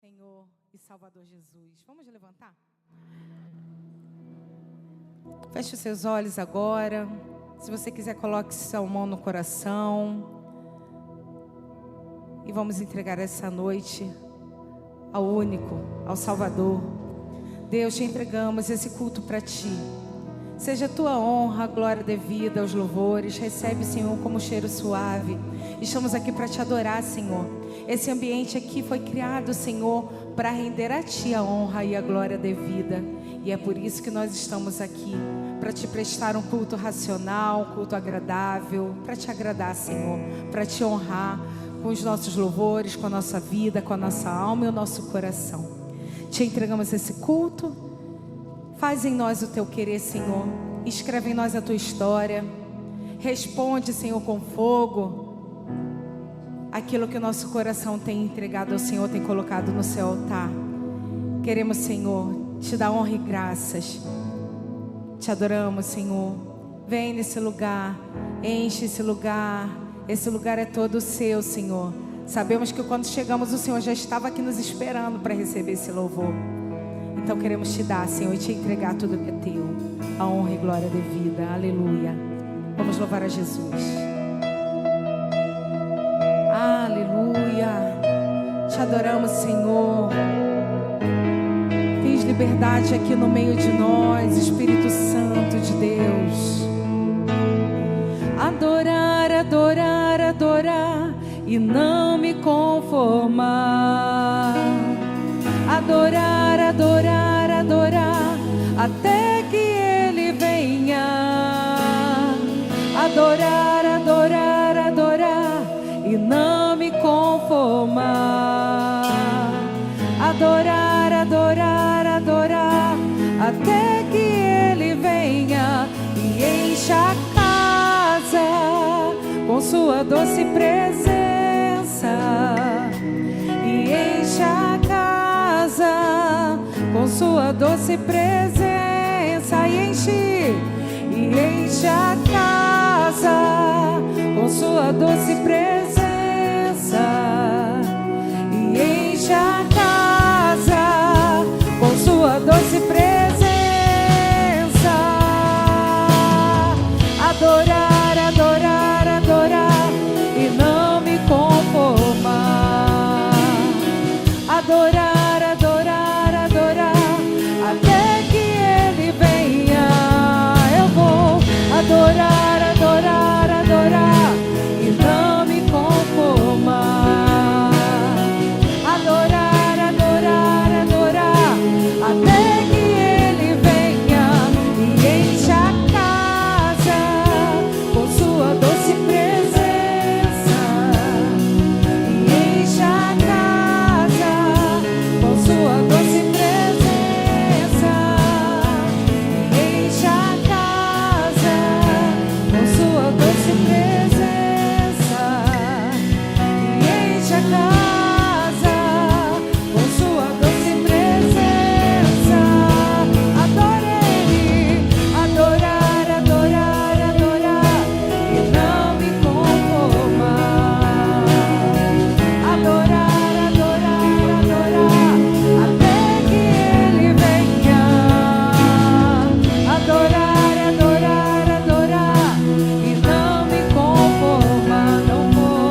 Senhor e Salvador Jesus. Vamos levantar? Feche os seus olhos agora. Se você quiser, coloque sua mão no coração. E vamos entregar essa noite ao único, ao Salvador. Deus, te entregamos esse culto para Ti. Seja a Tua honra, a glória devida aos louvores. Recebe, Senhor, como cheiro suave. Estamos aqui para Te adorar, Senhor. Esse ambiente aqui foi criado, Senhor, para render a Ti a honra e a glória devida. E é por isso que nós estamos aqui, para Te prestar um culto racional, um culto agradável, para Te agradar, Senhor, para Te honrar com os nossos louvores, com a nossa vida, com a nossa alma e o nosso coração. Te entregamos esse culto. Faz em nós o Teu querer, Senhor. Escreve em nós a Tua história. Responde, Senhor, com fogo aquilo que o nosso coração tem entregado ao Senhor, tem colocado no seu altar. Queremos, Senhor, te dar honra e graças. Te adoramos, Senhor. Vem nesse lugar, enche esse lugar. Esse lugar é todo seu, Senhor. Sabemos que quando chegamos, o Senhor já estava aqui nos esperando para receber esse louvor. Então queremos te dar, Senhor, e te entregar tudo que é teu. A honra e glória devida. Aleluia. Vamos louvar a Jesus. Aleluia. Te adoramos, Senhor. Tens liberdade aqui no meio de nós, Espírito Santo de Deus. Adorar, adorar, adorar e não me conformar. Adorar, adorar, adorar até que Ele venha. Adorar, adorar, adorar e não me conformar. Adorar, adorar, adorar até que Ele venha e encha a casa com sua doce presença. E encha a casa com sua doce presença. E enche a casa com sua doce presença. E enche a casa com sua doce presença. Adorar, adorar, adorar e não me conformar. Adorar, adorar, adorar até que Ele venha. Eu vou adorar, adorar, adorar e não me conformar. Adorar, adorar, adorar até que Ele venha e enche a casa com sua doce presença. E enche a casa com sua doce presença. E enche a casa com sua doce presença. E enche a casa com sua doce presença. Adore Ele, adorar, adorar, adorar e não me conformar. Adorar, adorar, adorar até que Ele venha. Adorar, adorar, adorar e não me conformar. Não vou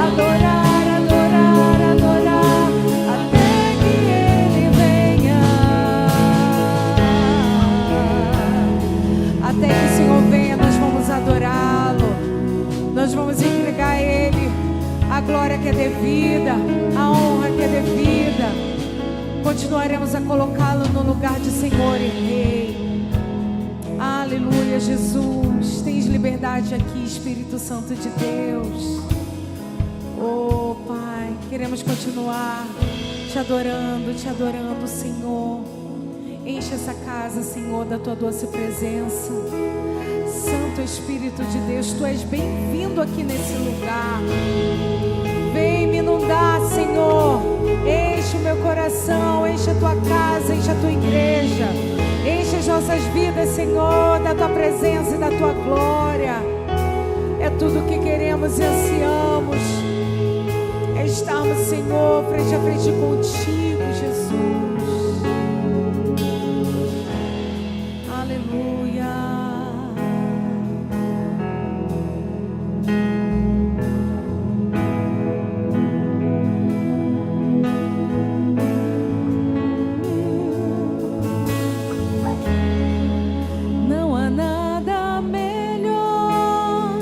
adorar, adorar, adorar até que Ele venha. Até que o Senhor venha, nós vamos adorá-lo. Nós vamos entregar a Ele a glória que é devida, a honra que é devida. Continuaremos a colocá-lo no lugar de Senhor e Rei. Aleluia, Jesus. Tens liberdade aqui, Espírito Santo de Deus. Oh, Pai, queremos continuar te adorando, Senhor. Enche essa casa, Senhor, da tua doce presença. Santo Espírito de Deus, tu és bem-vindo aqui nesse lugar. Vem me inundar, Senhor. Enche o meu coração, enche a tua casa, enche a tua igreja. Enche as nossas vidas, Senhor, da tua presença e da tua glória. É tudo que queremos e ansiamos. É estarmos, Senhor, frente a frente contigo, Jesus. Aleluia. Não há nada melhor,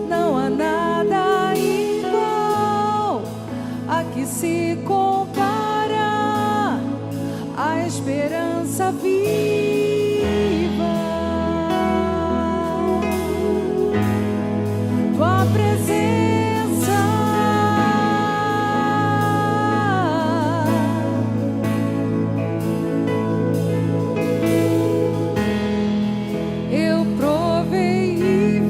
não há nada igual a que se compara a esperança viva. Tua presença, eu provei e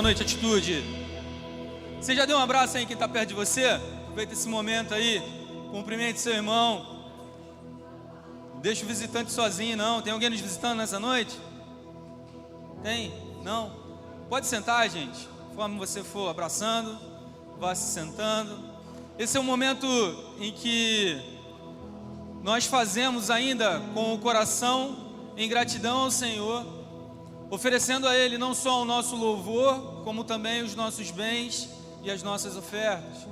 Boa noite, Atitude. Você já deu um abraço aí em quem está perto de você? Aproveita esse momento aí, cumprimente seu irmão. Deixa o visitante sozinho, não. Tem alguém nos visitando nessa noite? Tem? Não? Pode sentar, gente. Conforme você for abraçando, vá se sentando. Esse é um momento em que nós fazemos ainda com o coração em gratidão ao Senhor, oferecendo a Ele não só o nosso louvor, como também os nossos bens e as nossas ofertas.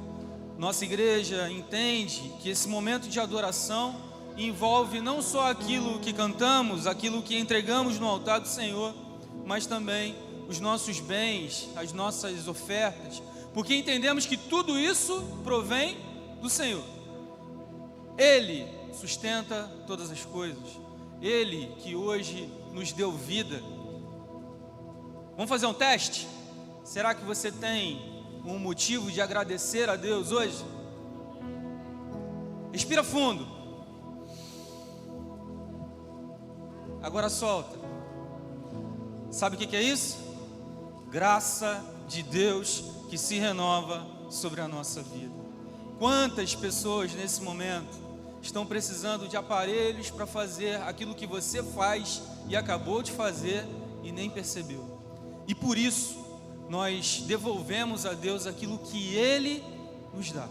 Nossa igreja entende que esse momento de adoração envolve não só aquilo que cantamos, aquilo que entregamos no altar do Senhor, mas também os nossos bens, as nossas ofertas, porque entendemos que tudo isso provém do Senhor. Ele sustenta todas as coisas, Ele que hoje nos deu vida. Vamos fazer um teste? Será que você tem um motivo de agradecer a Deus hoje? Respira fundo. Agora solta. Sabe o que é isso? Graça de Deus que se renova sobre a nossa vida. Quantas pessoas nesse momento estão precisando de aparelhos para fazer aquilo que você faz e acabou de fazer e nem percebeu? E por isso nós devolvemos a Deus aquilo que Ele nos dá.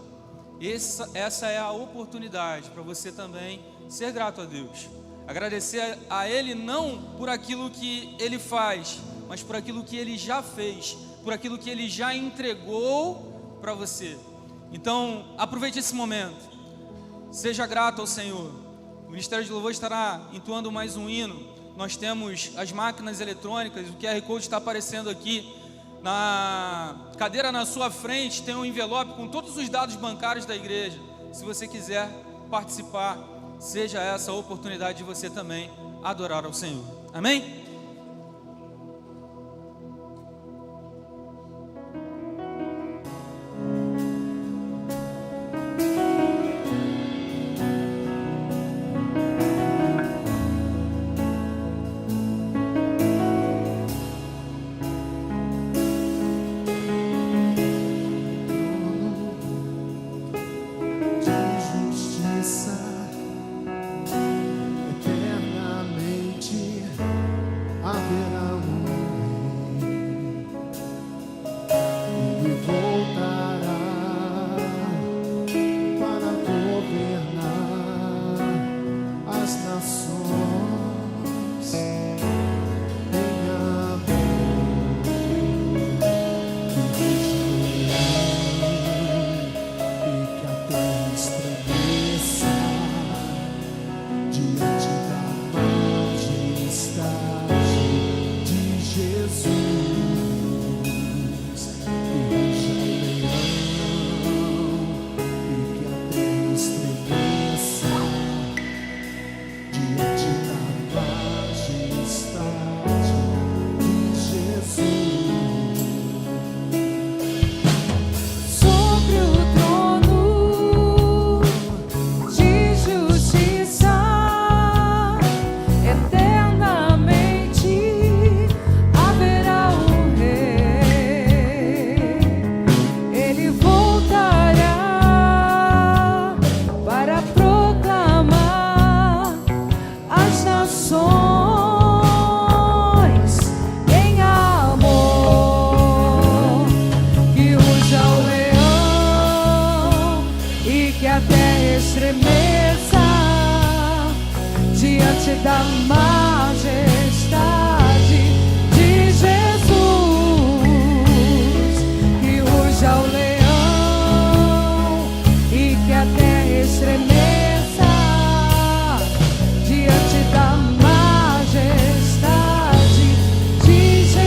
Essa é a oportunidade para você também ser grato a Deus. Agradecer a Ele não por aquilo que Ele faz, mas por aquilo que Ele já fez, por aquilo que Ele já entregou para você. Então, aproveite esse momento, seja grato ao Senhor. O Ministério de Louvor estará entoando mais um hino. Nós temos as máquinas eletrônicas, o QR Code está aparecendo aqui. Na cadeira na sua frente tem um envelope com todos os dados bancários da igreja. Se você quiser participar, seja essa a oportunidade de você também adorar ao Senhor. Amém? Da majestade de Jesus, que ruja o leão e que a terra estremeça diante da majestade de Jesus.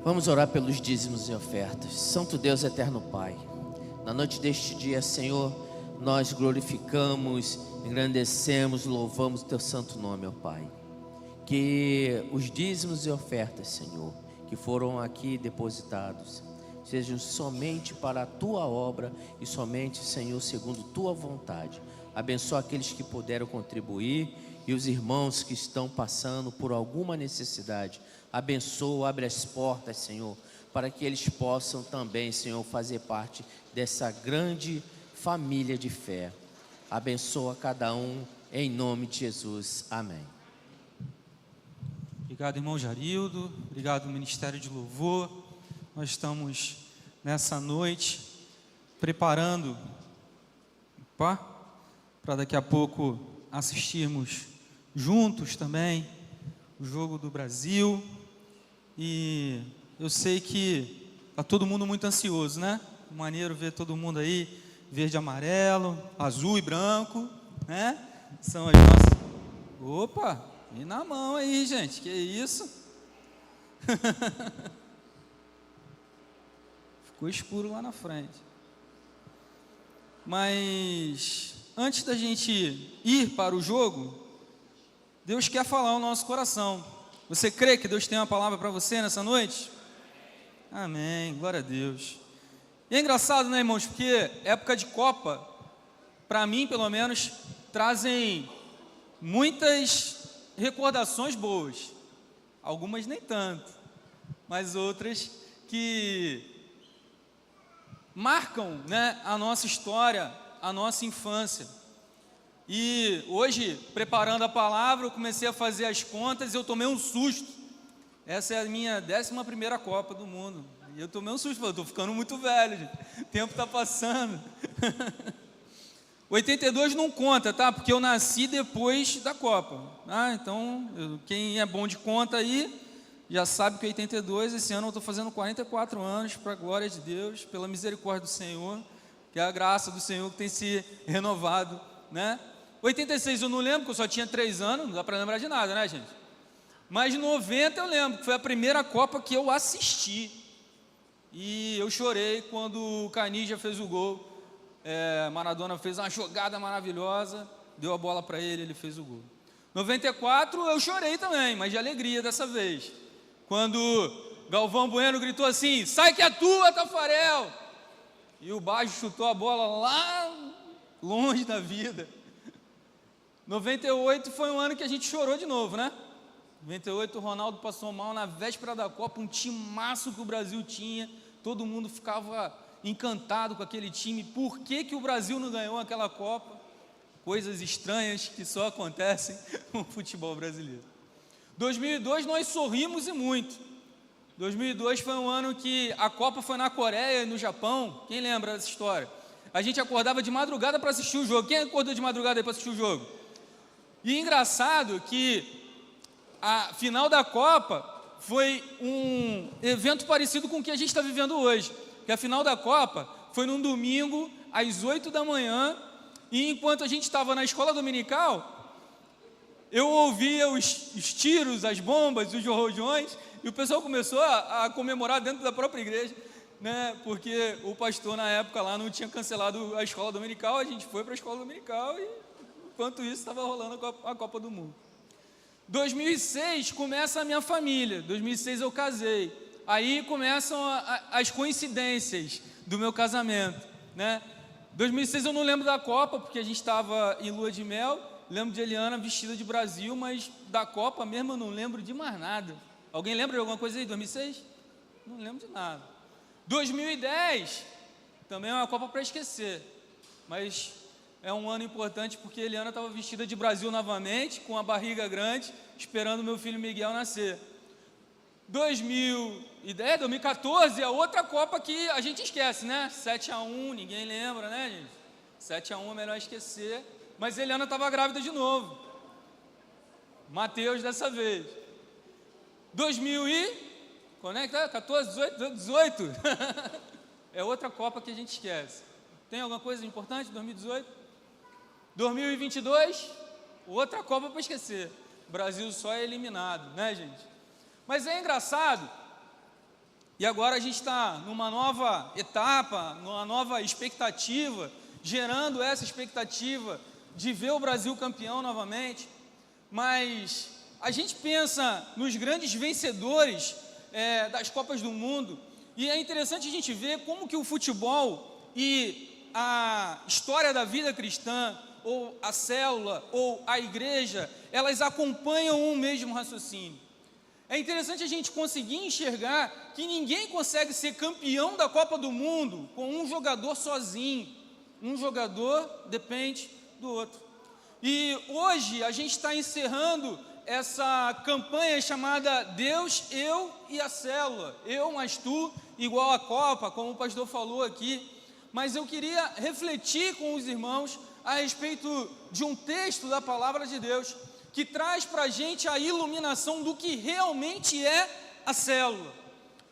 Vamos orar pelos dízimos e ofertas. Santo Deus, eterno Pai, na noite deste dia, Senhor, nós glorificamos, engrandecemos, louvamos o Teu santo nome, ó Pai. que os dízimos e ofertas, Senhor, que foram aqui depositados, sejam somente para a Tua obra e somente, Senhor, segundo Tua vontade. Abençoa aqueles que puderam contribuir e os irmãos que estão passando por alguma necessidade. Abençoa, abre as portas, Senhor, para que eles possam também, Senhor, fazer parte dessa grande família de fé. Abençoa cada um, em nome de Jesus. Amém. Obrigado, irmão Jarildo. Obrigado, Ministério de Louvor. Nós estamos nessa noite preparando para daqui a pouco assistirmos juntos também o jogo do Brasil. E eu sei que está todo mundo muito ansioso, né? Maneiro ver todo mundo aí, verde, amarelo, azul e branco, né? São as nossas... Opa, e na mão aí, gente, que isso? Ficou escuro lá na frente. Mas antes da gente ir para o jogo, Deus quer falar ao nosso coração. Você crê que Deus tem uma palavra para você nessa noite? Amém, glória a Deus. E é engraçado, né, irmãos, porque época de Copa, para mim pelo menos, trazem muitas recordações boas. Algumas nem tanto, mas outras que marcam, né, a nossa história, a nossa infância. E hoje, preparando a palavra, eu comecei a fazer as contas e eu tomei um susto. Essa é a minha 11ª Copa do Mundo. E eu tomei um susto, falei, estou ficando muito velho, gente. O tempo está passando. 82 não conta, tá? Porque eu nasci depois da Copa. Então, quem é bom de conta aí, já sabe que 82, esse ano eu estou fazendo 44 anos, para a glória de Deus, pela misericórdia do Senhor, que é a graça do Senhor que tem se renovado, né? 86 eu não lembro, porque eu só tinha 3 anos, não dá para lembrar de nada, né, gente? Mas 90 eu lembro, que foi a primeira Copa que eu assisti. E eu chorei quando o Canija fez o gol. Maradona fez uma jogada maravilhosa, deu a bola para ele, ele fez o gol. 94 eu chorei também, mas de alegria dessa vez. Quando Galvão Bueno gritou assim, sai que é tua, Tafarel! E o Baggio chutou a bola lá longe da vida. 98 foi um ano que a gente chorou de novo, né? 98 o Ronaldo passou mal na véspera da Copa, um timaço que o Brasil tinha, todo mundo ficava encantado com aquele time. Por que o Brasil não ganhou aquela Copa? Coisas estranhas que só acontecem no futebol brasileiro. 2002 nós sorrimos e muito. 2002 foi um ano que a Copa foi na Coreia e no Japão. Quem lembra dessa história? A gente acordava de madrugada para assistir o jogo. Quem acordou de madrugada aí para assistir o jogo? E engraçado que a final da Copa foi um evento parecido com o que a gente está vivendo hoje. Que a final da Copa foi num domingo, às 8 da manhã, e enquanto a gente estava na escola dominical, eu ouvia os tiros, as bombas, os rojões, e o pessoal começou a comemorar dentro da própria igreja, né? Porque o pastor na época lá não tinha cancelado a escola dominical, a gente foi para a escola dominical e enquanto isso estava rolando a Copa do Mundo. 2006 começa a minha família, 2006 eu casei, aí começam as coincidências do meu casamento, né? 2006 eu não lembro da Copa, porque a gente estava em lua de mel, lembro de Eliana vestida de Brasil, mas da Copa mesmo eu não lembro de mais nada. Alguém lembra de alguma coisa aí, 2006? Não lembro de nada. 2010, também é uma Copa para esquecer, mas é um ano importante porque Eliana estava vestida de Brasil novamente, com a barriga grande, esperando meu filho Miguel nascer. 2014 é outra Copa que a gente esquece, né? 7-1, ninguém lembra, né, gente? 7-1 é melhor esquecer, mas Eliana estava grávida de novo. Mateus dessa vez. 14, 18. É outra Copa que a gente esquece. Tem alguma coisa importante? 2018? 2022, outra Copa para esquecer. O Brasil só é eliminado, né, gente? Mas é engraçado, e agora a gente está numa nova etapa, numa nova expectativa, gerando essa expectativa de ver o Brasil campeão novamente, mas a gente pensa nos grandes vencedores das Copas do Mundo, e é interessante a gente ver como que o futebol e a história da vida cristã, ou a célula, ou a igreja, elas acompanham um mesmo raciocínio. É interessante a gente conseguir enxergar que ninguém consegue ser campeão da Copa do Mundo com um jogador sozinho. Um jogador depende do outro. E hoje a gente está encerrando essa campanha chamada Deus, Eu e a Célula. Eu mais tu, igual a Copa, como o pastor falou aqui. Mas eu queria refletir com os irmãos a respeito de um texto da Palavra de Deus que traz para a gente a iluminação do que realmente é a célula,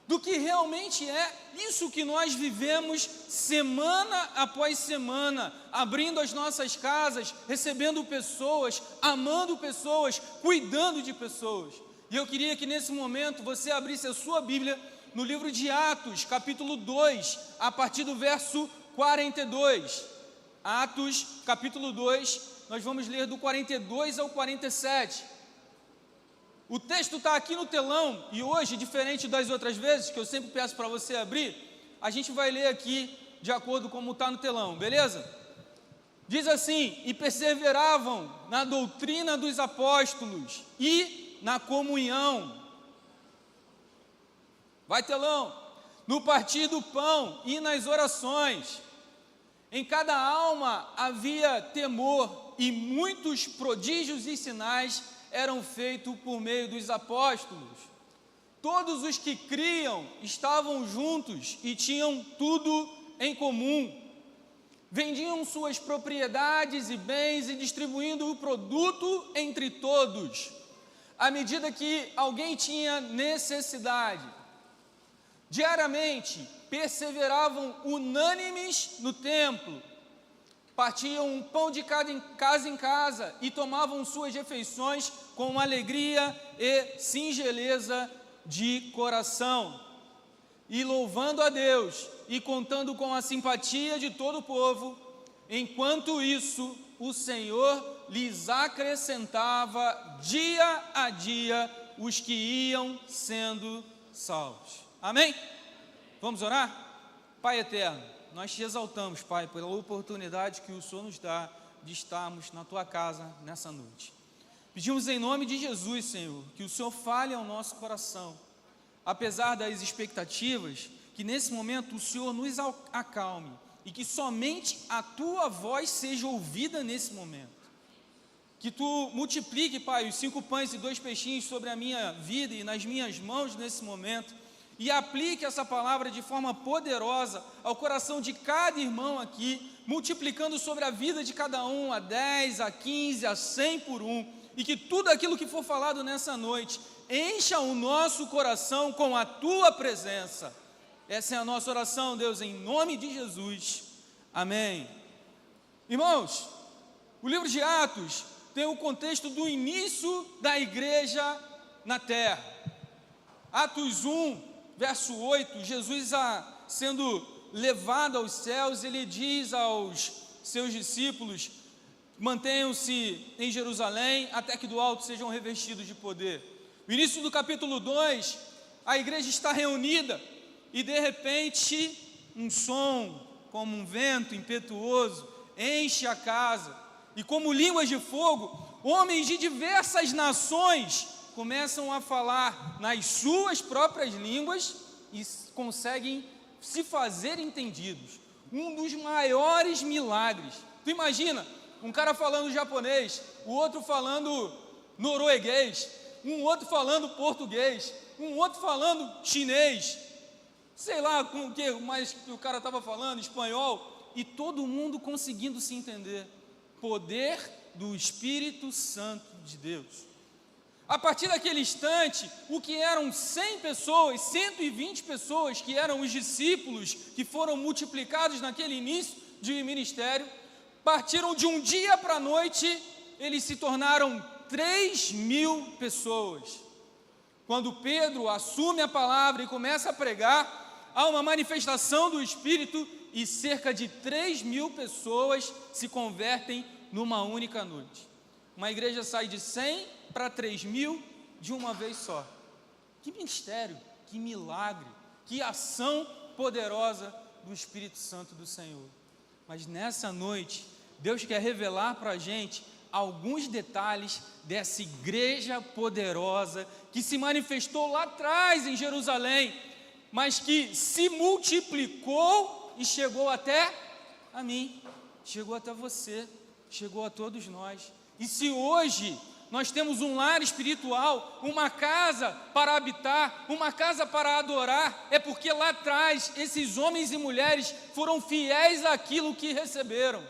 do que realmente é isso que nós vivemos semana após semana, abrindo as nossas casas, recebendo pessoas, amando pessoas, cuidando de pessoas. E eu queria que nesse momento você abrisse a sua Bíblia no livro de Atos, capítulo 2, a partir do verso 42. Atos, capítulo 2, nós vamos ler do 42 ao 47. O texto está aqui no telão, e hoje, diferente das outras vezes, que eu sempre peço para você abrir, a gente vai ler aqui de acordo com como está no telão, beleza? Diz assim: e perseveravam na doutrina dos apóstolos e na comunhão. Vai, telão. No partir do pão e nas orações. Em cada alma havia temor, e muitos prodígios e sinais eram feitos por meio dos apóstolos. Todos os que criam estavam juntos e tinham tudo em comum. Vendiam suas propriedades e bens e distribuindo o produto entre todos, à medida que alguém tinha necessidade. Diariamente perseveravam unânimes no templo, partiam um pão de casa em casa e tomavam suas refeições com alegria e singeleza de coração, e louvando a Deus e contando com a simpatia de todo o povo. Enquanto isso, o Senhor lhes acrescentava dia a dia os que iam sendo salvos. Amém? Vamos orar? Pai eterno, nós te exaltamos, Pai, pela oportunidade que o Senhor nos dá de estarmos na Tua casa nessa noite. Pedimos em nome de Jesus, Senhor, que o Senhor fale ao nosso coração, apesar das expectativas, que nesse momento o Senhor nos acalme e que somente a Tua voz seja ouvida nesse momento. Que Tu multiplique, Pai, os 5 pães e 2 peixinhos sobre a minha vida e nas minhas mãos nesse momento, e aplique essa palavra de forma poderosa ao coração de cada irmão aqui, multiplicando sobre a vida de cada um, a 10, a 15, a 100 por 1, e que tudo aquilo que for falado nessa noite encha o nosso coração com a Tua presença. Essa é a nossa oração, Deus, em nome de Jesus. Amém. Irmãos, o livro de Atos tem o contexto do início da igreja na terra. Atos 1, verso 8, Jesus sendo levado aos céus, ele diz aos seus discípulos: mantenham-se em Jerusalém até que do alto sejam revestidos de poder. No início do capítulo 2, a igreja está reunida e de repente um som como um vento impetuoso enche a casa, e como línguas de fogo, homens de diversas nações começam a falar nas suas próprias línguas e conseguem se fazer entendidos. Um dos maiores milagres. Tu imagina, um cara falando japonês, o outro falando norueguês, um outro falando português, um outro falando chinês, sei lá com o que mais que o cara estava falando, espanhol, e todo mundo conseguindo se entender. Poder do Espírito Santo de Deus. A partir daquele instante, o que eram 100 pessoas, 120 pessoas, que eram os discípulos que foram multiplicados naquele início de ministério, partiram de um dia para a noite, eles se tornaram 3.000 pessoas. Quando Pedro assume a palavra e começa a pregar, há uma manifestação do Espírito e cerca de 3.000 pessoas se convertem numa única noite. Uma igreja sai de 100 para 3.000 de uma vez só. Que mistério, que milagre, que ação poderosa do Espírito Santo do Senhor. Mas nessa noite, Deus quer revelar para a gente alguns detalhes dessa igreja poderosa que se manifestou lá atrás em Jerusalém, mas que se multiplicou e chegou até a mim, chegou até você, chegou a todos nós. E se hoje nós temos um lar espiritual, uma casa para habitar, uma casa para adorar, é porque lá atrás esses homens e mulheres foram fiéis àquilo que receberam.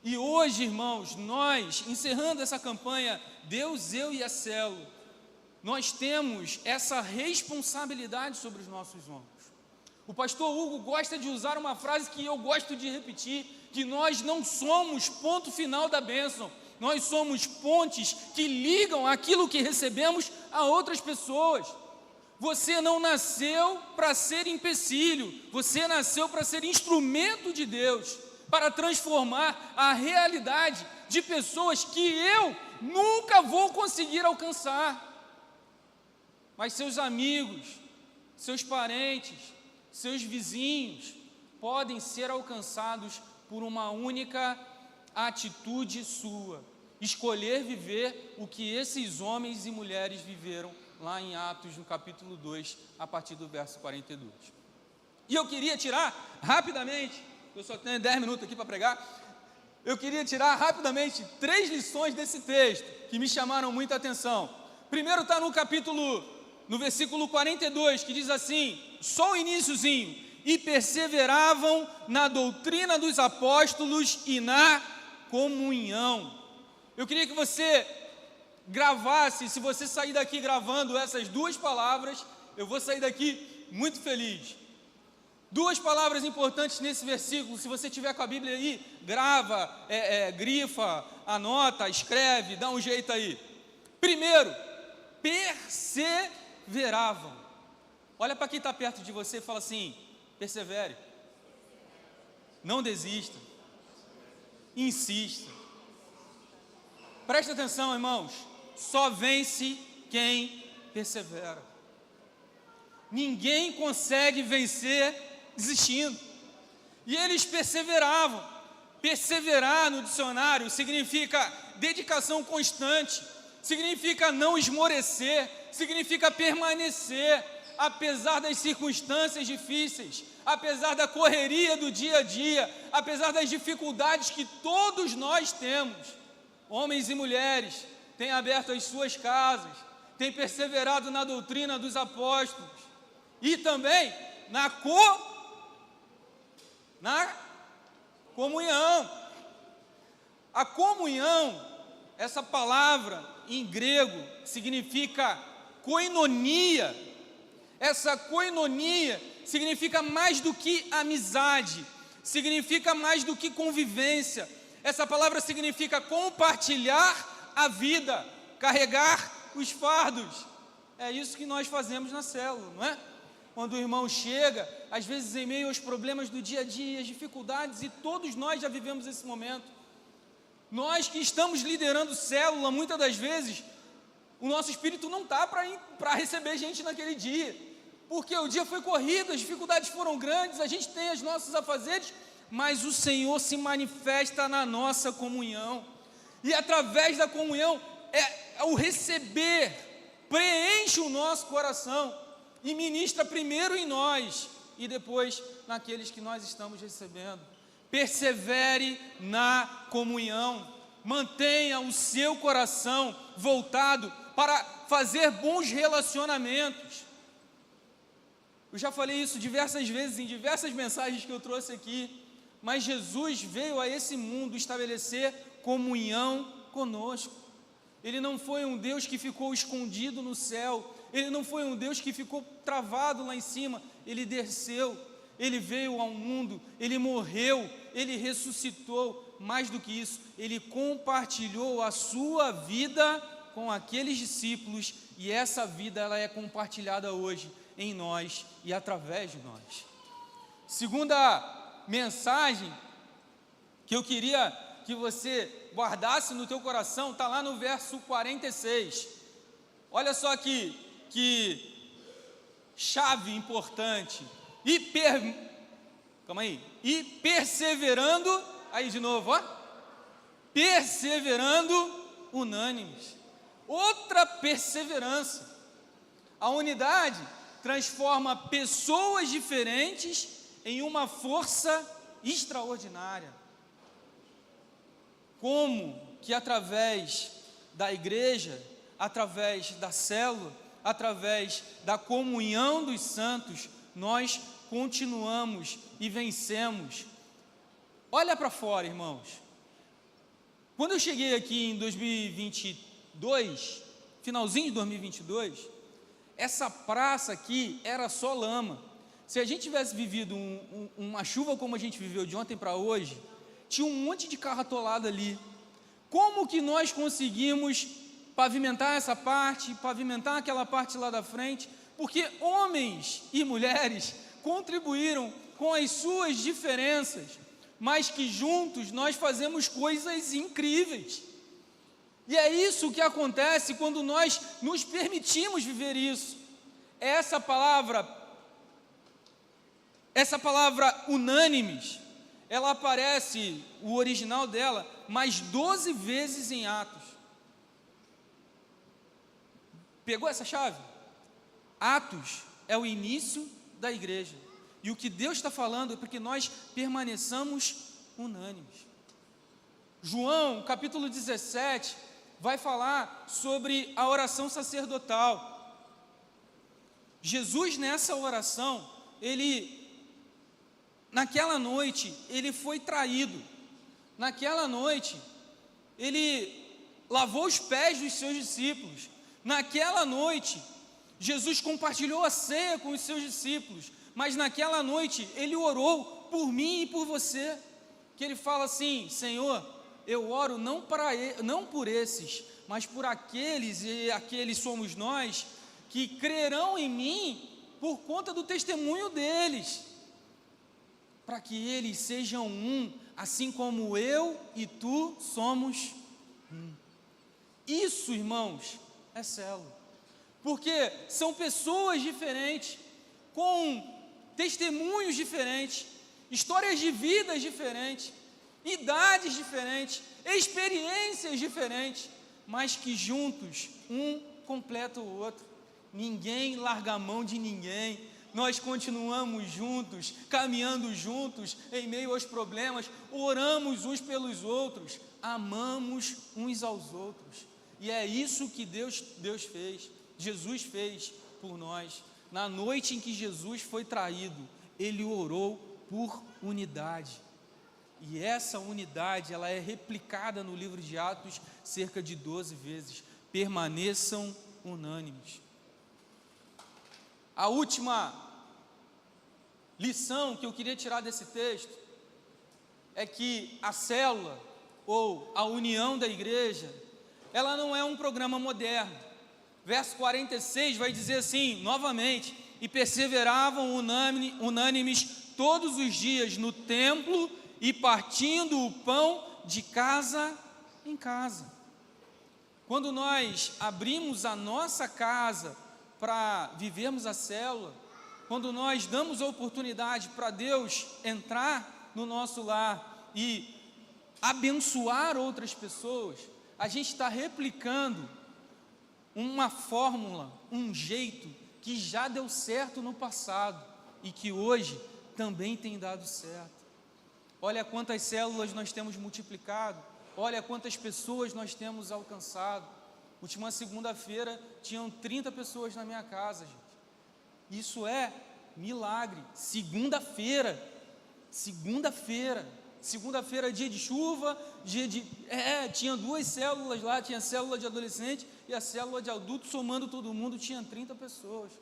E hoje, irmãos, nós, encerrando essa campanha, Deus, eu e a Célula, nós temos essa responsabilidade sobre os nossos ombros. O pastor Hugo gosta de usar uma frase que eu gosto de repetir, que nós não somos ponto final da bênção, nós somos pontes que ligam aquilo que recebemos a outras pessoas. Você não nasceu para ser empecilho, você nasceu para ser instrumento de Deus, para transformar a realidade de pessoas que eu nunca vou conseguir alcançar. Mas seus amigos, seus parentes, seus vizinhos podem ser alcançados por uma única atitude sua: escolher viver o que esses homens e mulheres viveram lá em Atos, no capítulo 2, a partir do verso 42. E eu queria tirar rapidamente, eu só tenho 10 minutos aqui para pregar, eu queria tirar rapidamente 3 lições desse texto que me chamaram muita atenção. Primeiro está no versículo 42, que diz assim, só o iniciozinho: e perseveravam na doutrina dos apóstolos e na comunhão. Eu queria que você gravasse, se você sair daqui gravando essas 2 palavras, eu vou sair daqui muito feliz. 2 palavras importantes nesse versículo, se você tiver com a Bíblia aí, grava, grifa, anota, escreve, dá um jeito aí. Primeiro, perseveravam. Olha para quem está perto de você e fala assim: persevere, não desista, insista. Presta atenção, irmãos, só vence quem persevera. Ninguém consegue vencer desistindo. E eles perseveravam. Perseverar no dicionário significa dedicação constante, significa não esmorecer, significa permanecer, apesar das circunstâncias difíceis, apesar da correria do dia a dia, apesar das dificuldades que todos nós temos. Homens e mulheres têm aberto as suas casas, têm perseverado na doutrina dos apóstolos e também na comunhão. A comunhão, essa palavra em grego significa koinonia. Essa koinonia significa mais do que amizade, significa mais do que convivência. Essa palavra significa compartilhar a vida, carregar os fardos. É isso que nós fazemos na célula, não é? Quando o irmão chega, às vezes em meio aos problemas do dia a dia, as dificuldades, e todos nós já vivemos esse momento. Nós que estamos liderando célula, muitas das vezes, o nosso espírito não está para receber gente naquele dia, porque o dia foi corrido, as dificuldades foram grandes, a gente tem os nossos afazeres, mas o Senhor se manifesta na nossa comunhão, e através da comunhão, o receber preenche o nosso coração, e ministra primeiro em nós, e depois naqueles que nós estamos recebendo. Persevere na comunhão, mantenha o seu coração voltado para fazer bons relacionamentos. Eu já falei isso diversas vezes, em diversas mensagens que eu trouxe aqui, mas Jesus veio a esse mundo estabelecer comunhão conosco. Ele não foi um Deus que ficou escondido no céu, Ele não foi um Deus que ficou travado lá em cima, Ele desceu, Ele veio ao mundo, Ele morreu, Ele ressuscitou, mais do que isso, Ele compartilhou a sua vida com aqueles discípulos, e essa vida ela é compartilhada hoje em nós e através de nós. Segunda mensagem que eu queria que você guardasse no teu coração, está lá no verso 46. Olha só que chave importante. Calma aí. E perseverando, aí de novo, ó. Perseverando unânimes. Outra perseverança. A unidade transforma pessoas diferentes em uma força extraordinária. Como que através da igreja, através da célula, através da comunhão dos santos, nós continuamos e vencemos. Olha para fora, irmãos. Quando eu cheguei aqui em 2022, finalzinho de 2022, essa praça aqui era só lama. Se a gente tivesse vivido uma chuva como a gente viveu de ontem para hoje, tinha um monte de carro atolado ali. Como que nós conseguimos pavimentar essa parte, pavimentar aquela parte lá da frente? Porque homens e mulheres contribuíram com as suas diferenças, mas que juntos nós fazemos coisas incríveis. E é isso que acontece quando nós nos permitimos viver isso. Essa palavra unânimes, ela aparece, o original dela, mais 12 vezes em Atos. Pegou essa chave? Atos é o início da igreja. E o que Deus está falando é para que nós permaneçamos unânimes. João, capítulo 17, vai falar sobre a oração sacerdotal. Jesus, nessa oração, naquela noite, ele foi traído. Naquela noite, ele lavou os pés dos seus discípulos. Naquela noite, Jesus compartilhou a ceia com os seus discípulos. Mas naquela noite, ele orou por mim e por você. Que ele fala assim: Senhor, eu oro não por esses, mas por aqueles, e aqueles somos nós, que crerão em mim por conta do testemunho deles, para que eles sejam um, assim como eu e tu somos um. Isso, irmãos, é célula, porque são pessoas diferentes, com testemunhos diferentes, histórias de vidas diferentes, idades diferentes, experiências diferentes, mas que juntos um completa o outro. Ninguém larga a mão de ninguém. Nós continuamos juntos, caminhando juntos em meio aos problemas, oramos uns pelos outros, amamos uns aos outros. E é isso que Deus fez, Jesus fez por nós. Na noite em que Jesus foi traído, ele orou por unidade. E essa unidade, ela é replicada no livro de Atos cerca de 12 vezes. Permaneçam unânimes. A última lição que eu queria tirar desse texto é que a célula, ou a união da igreja, ela não é um programa moderno. Verso 46 vai dizer assim, novamente: e perseveravam unânimes todos os dias no templo e partindo o pão de casa em casa. Quando nós abrimos a nossa casa para vivermos a célula, quando nós damos a oportunidade para Deus entrar no nosso lar e abençoar outras pessoas, a gente está replicando uma fórmula, um jeito que já deu certo no passado e que hoje também tem dado certo. Olha quantas células nós temos multiplicado, olha quantas pessoas nós temos alcançado. Última segunda-feira tinham 30 pessoas na minha casa, gente. Isso é milagre. Segunda-feira, dia de chuva, tinha duas células lá, tinha a célula de adolescente e a célula de adulto, somando todo mundo, tinha 30 pessoas.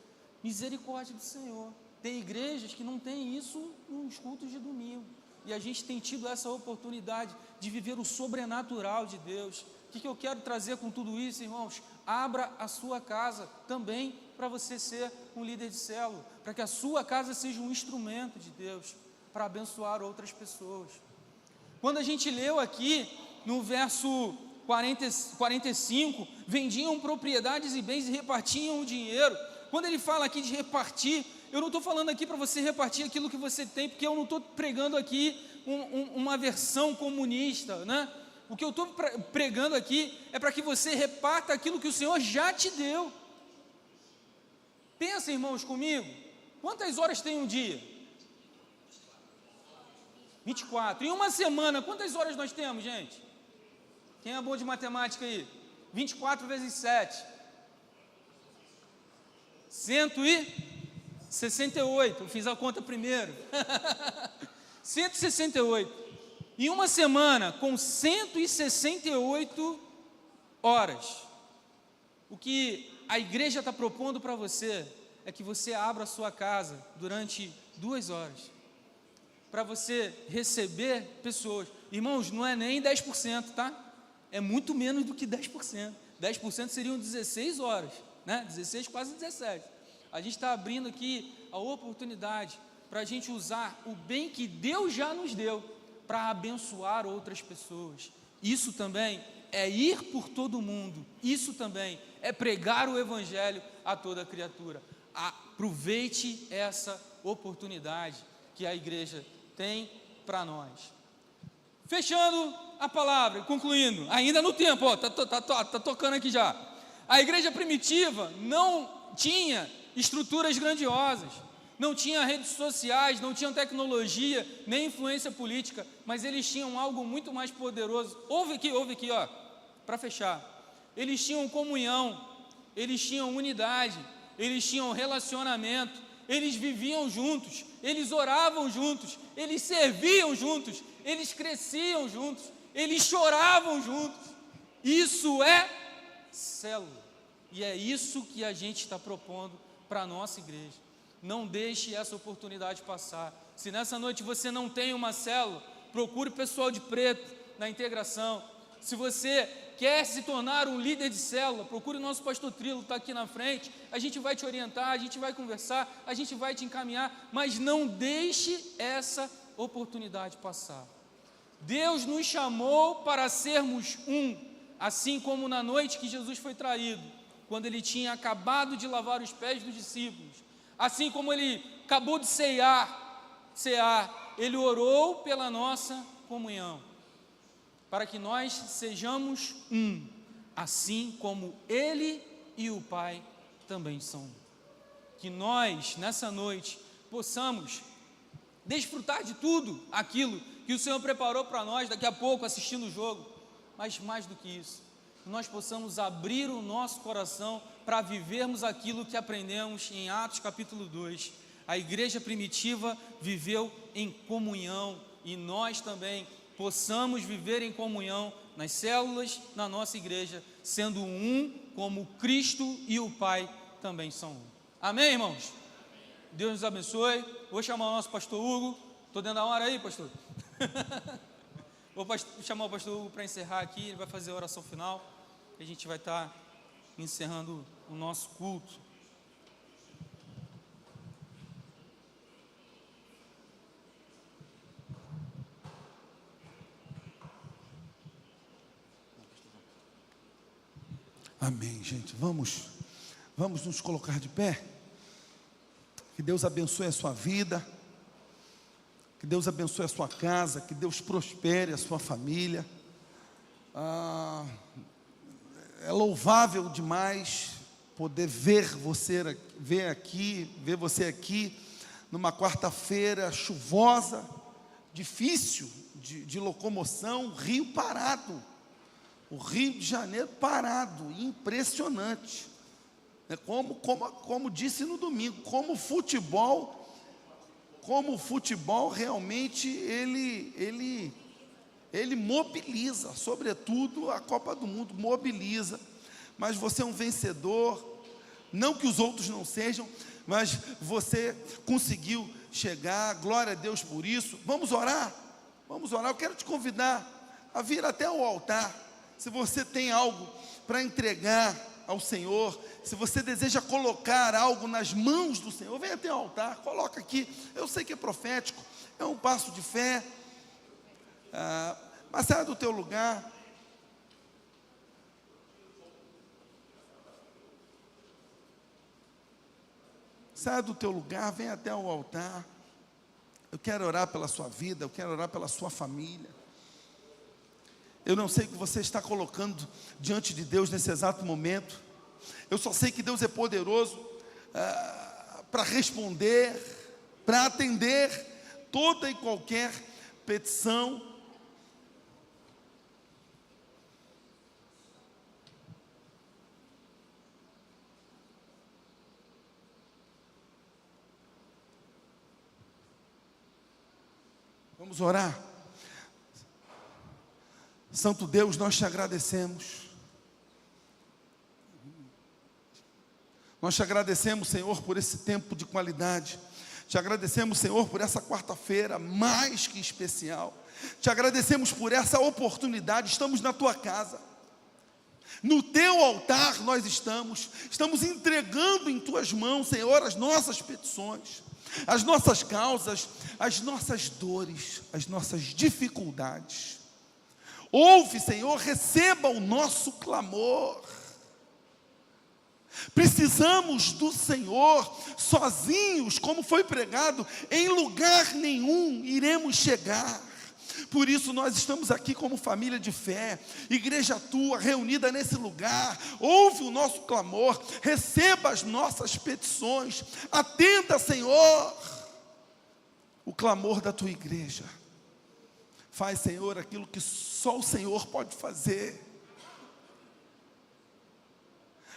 Misericórdia do Senhor. Tem igrejas que não tem isso nos cultos de domingo, e a gente tem tido essa oportunidade de viver o sobrenatural de Deus. O que eu quero trazer com tudo isso, irmãos? Abra a sua casa também para você ser um líder de célula, para que a sua casa seja um instrumento de Deus para abençoar outras pessoas. Quando a gente leu aqui no verso 45, vendiam propriedades e bens e repartiam o dinheiro. Quando ele fala aqui de repartir, eu não estou falando aqui para você repartir aquilo que você tem, porque eu não estou pregando aqui uma versão comunista, né? O que eu estou pregando aqui é para que você reparta aquilo que o Senhor já te deu. Pensa, irmãos, comigo, quantas horas tem um dia? 24. Em uma semana, quantas horas nós temos, gente? Quem é bom de matemática aí? 24 vezes 7. 168. Eu fiz a conta primeiro. 168. Em uma semana, com 168 horas, o que a igreja está propondo para você é que você abra a sua casa durante 2 horas, para você receber pessoas. Irmãos, não é nem 10%, tá? É muito menos do que 10%. 10% seriam 16 horas, né? 16, quase 17. A gente está abrindo aqui a oportunidade para a gente usar o bem que Deus já nos deu para abençoar outras pessoas. Isso também é ir por todo mundo. Isso também é pregar o evangelho a toda criatura. Aproveite essa oportunidade que a igreja tem para nós. Fechando a palavra, concluindo, ainda no tempo, ó, tá tocando aqui já. A igreja primitiva não tinha estruturas grandiosas, não tinha redes sociais, não tinha tecnologia, nem influência política, mas eles tinham algo muito mais poderoso. Ouve aqui, ó, para fechar. Eles tinham comunhão, eles tinham unidade, eles tinham relacionamento, eles viviam juntos, eles oravam juntos, eles serviam juntos, eles cresciam juntos, eles choravam juntos. Isso é célula, e é isso que a gente está propondo para a nossa igreja. Não deixe essa oportunidade passar. Se nessa noite você não tem uma célula, procure o pessoal de preto na integração. Se você quer se tornar um líder de célula, procure o nosso pastor Trilo, está aqui na frente. A gente vai te orientar, a gente vai conversar, a gente vai te encaminhar, mas não deixe essa oportunidade passar. Deus nos chamou para sermos um, assim como na noite que Jesus foi traído, quando ele tinha acabado de lavar os pés dos discípulos. Assim como ele acabou de cear, ele orou pela nossa comunhão, para que nós sejamos um, assim como ele e o Pai também são. Que nós, nessa noite, possamos desfrutar de tudo aquilo que o Senhor preparou para nós, daqui a pouco assistindo o jogo, mas mais do que isso, que nós possamos abrir o nosso coração para vivermos aquilo que aprendemos em Atos capítulo 2. A igreja primitiva viveu em comunhão, e nós também possamos viver em comunhão nas células da nossa igreja, sendo um como Cristo e o Pai também são um. Amém, irmãos? Deus nos abençoe. Vou chamar o nosso pastor Hugo. Estou dentro da hora aí, pastor? Vou chamar o pastor Hugo para encerrar aqui. Ele vai fazer a oração final e a gente vai estar encerrando o nosso culto. Amém, gente. Vamos nos colocar de pé. Que Deus abençoe a sua vida, que Deus abençoe a sua casa, que Deus prospere a sua família. É louvável demais poder ver você aqui numa quarta-feira chuvosa, difícil de locomoção, Rio parado. O Rio de Janeiro parado, impressionante. Como disse no domingo, como o futebol realmente ele mobiliza, sobretudo a Copa do Mundo mobiliza. Mas você é um vencedor, não que os outros não sejam, mas você conseguiu chegar, glória a Deus por isso. Vamos orar, eu quero te convidar a vir até o altar. Se você tem algo para entregar ao Senhor, se você deseja colocar algo nas mãos do Senhor, vem até o altar, coloca aqui. Eu sei que é profético, é um passo de fé, Mas saia do teu lugar. Saia do teu lugar, vem até o altar. Eu quero orar pela sua vida, eu quero orar pela sua família. Eu não sei o que você está colocando diante de Deus nesse exato momento. Eu só sei que Deus é poderoso para responder, para atender toda e qualquer petição. Vamos orar. Santo Deus, nós te agradecemos. Nós te agradecemos, Senhor, por esse tempo de qualidade. Te agradecemos, Senhor, por essa quarta-feira mais que especial. Te agradecemos por essa oportunidade. Estamos na tua casa. No teu altar nós estamos entregando em tuas mãos, Senhor, as nossas petições, as nossas causas, as nossas dores, as nossas dificuldades. Ouve, Senhor, receba o nosso clamor. Precisamos do Senhor. Sozinhos, como foi pregado, em lugar nenhum iremos chegar. Por isso nós estamos aqui como família de fé, igreja tua, reunida nesse lugar. Ouve o nosso clamor, receba as nossas petições, atenda, Senhor, o clamor da tua igreja. Faz, Senhor, aquilo que só o Senhor pode fazer.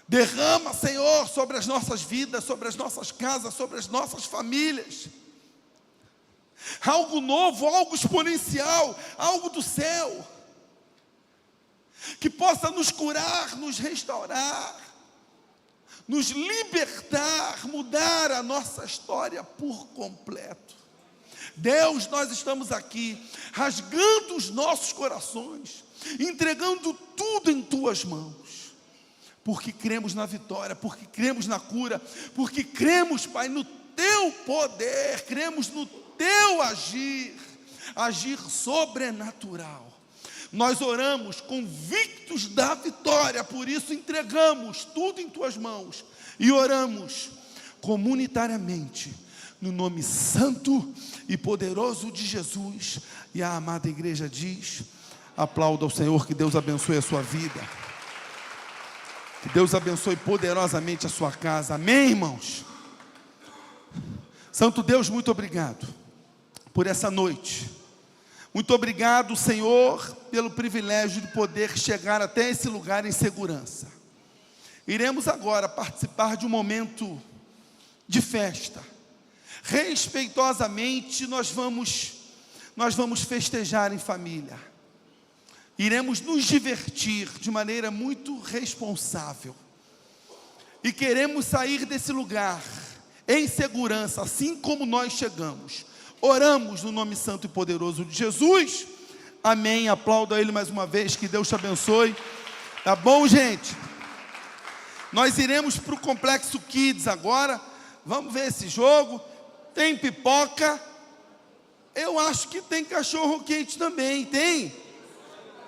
Derrama, Senhor, sobre as nossas vidas, sobre as nossas casas, sobre as nossas famílias. Algo novo, algo exponencial, algo do céu, que possa nos curar, nos restaurar, nos libertar, mudar a nossa história por completo. Deus, nós estamos aqui, rasgando os nossos corações, entregando tudo em tuas mãos, porque cremos na vitória, porque cremos na cura, porque cremos, Pai, no teu poder, cremos no teu agir sobrenatural. Nós oramos convictos da vitória, por isso entregamos tudo em tuas mãos e oramos comunitariamente no nome santo e poderoso de Jesus. E a amada igreja diz: aplauda ao Senhor. Que Deus abençoe a sua vida, que Deus abençoe poderosamente a sua casa. Amém, irmãos? Santo Deus, muito obrigado por essa noite. Muito obrigado, Senhor, pelo privilégio de poder chegar até esse lugar em segurança. Iremos agora participar de um momento de festa. Respeitosamente nós vamos festejar em família. Iremos nos divertir de maneira muito responsável. E queremos sair desse lugar em segurança, assim como nós chegamos. Oramos no nome santo e poderoso de Jesus. Amém. Aplauda ele mais uma vez. Que Deus te abençoe. Tá bom, gente? Nós iremos para o Complexo Kids agora. Vamos ver esse jogo. Tem pipoca. Eu acho que tem cachorro quente também. Tem?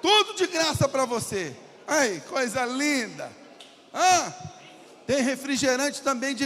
Tudo de graça para você. Ai, coisa linda. Tem refrigerante também de graça.